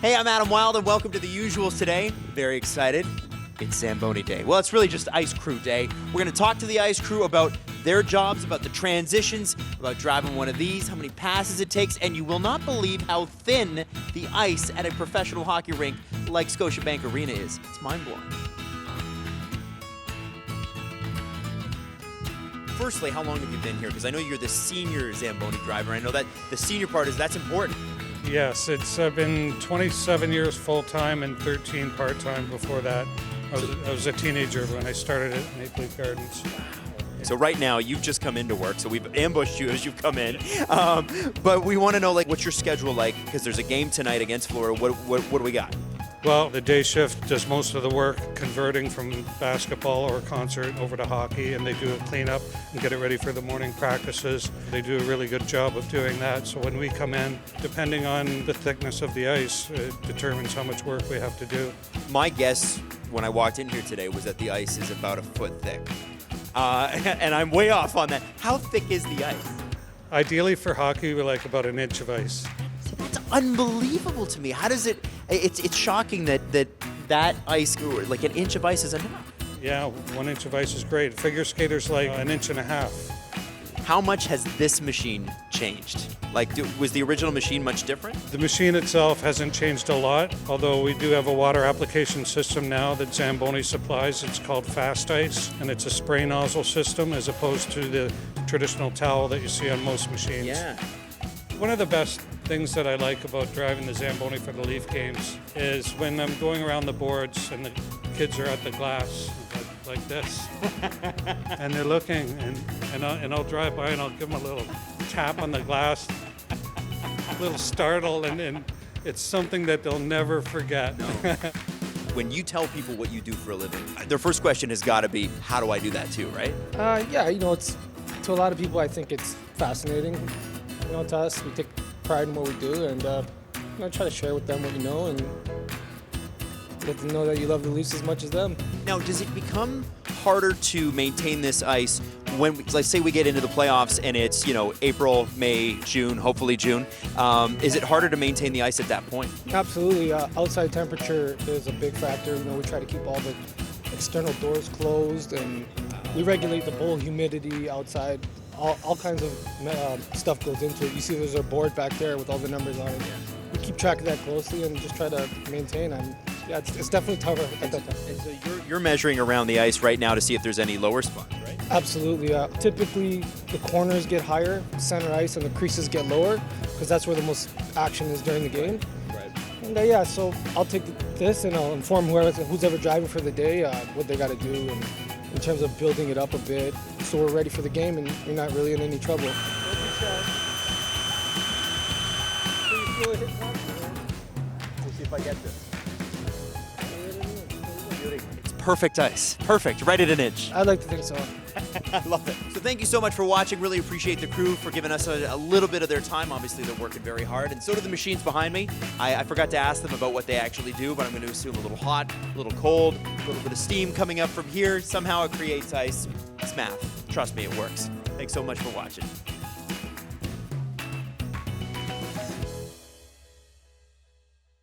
Hey, I'm Adam Wylde, and welcome to The Usuals today. Very excited. It's Zamboni Day. Well, it's really just Ice Crew Day. We're going to talk to the Ice Crew about their jobs, about the transitions, about driving one of these, how many passes it takes, and you will not believe how thin the ice at a professional hockey rink like Scotiabank Arena is. It's mind-blowing. Firstly, how long have you been here? Because I know you're the senior Zamboni driver. I know that the senior part that's important. Yes, it's been 27 years full-time and 13 part-time before that. I was a teenager when I started at Maple Leaf Gardens. So right now, you've just come into work, so we've ambushed you as you've come in. But we want to know, what's your schedule like? Because there's a game tonight against Florida. What do we got? Well, the day shift does most of the work, converting from basketball or concert over to hockey, and they do a cleanup and get it ready for the morning practices. They do a really good job of doing that. So when we come in, depending on the thickness of the ice, it determines how much work we have to do. My guess when I walked in here today was that the ice is about a foot thick. And I'm way off on that. How thick is the ice? Ideally for hockey, we like about an inch of ice. That's unbelievable to me. How does it? It's shocking that ice, like an inch of ice, is enough. Yeah, 1 inch of ice is great. Figure skaters like an inch and a half. How much has this machine changed? Was the original machine much different? The machine itself hasn't changed a lot, although we do have a water application system now that Zamboni supplies. It's called Fast Ice, and it's a spray nozzle system as opposed to the traditional towel that you see on most machines. Yeah. One of the best things that I like about driving the Zamboni for the Leaf games is when I'm going around the boards and the kids are at the glass like this, and they're looking, and I'll drive by and I'll give them a little tap on the glass, a little startle, and it's something that they'll never forget. No. When you tell people what you do for a living, their first question has got to be, how do I do that too, right? Yeah, it's to a lot of people, I think it's fascinating. To us, we take pride in what we do, and try to share with them what you know, and let them know that you love the Leafs as much as them. Now, does it become harder to maintain this ice when, let's say we get into the playoffs and it's, April, May, June, hopefully June. Is it harder to maintain the ice at that point? Absolutely. Outside temperature is a big factor. We try to keep all the external doors closed, and we regulate the bowl humidity outside. All kinds of stuff goes into it. You see there's a board back there with all the numbers on it. We keep track of that closely and just try to maintain. It's definitely tougher at that time. And so you're measuring around the ice right now to see if there's any lower spots, right? Absolutely. Typically, the corners get higher, center ice, and the creases get lower, because that's where the most action is during the game. Right. And so I'll take this and I'll inform who's ever driving for the day what they got to do, and in terms of building it up a bit, so we're ready for the game and you're not really in any trouble. We'll see if I get this. It's perfect ice. Perfect. Right at an inch. I'd like to think so. I love it. So thank you so much for watching. Really appreciate the crew for giving us a little bit of their time. Obviously, they're working very hard, and so do the machines behind me. I forgot to ask them about what they actually do, but I'm going to assume a little hot, a little cold, a little bit of steam coming up from here. Somehow it creates ice. It's math. Trust me, it works. Thanks so much for watching.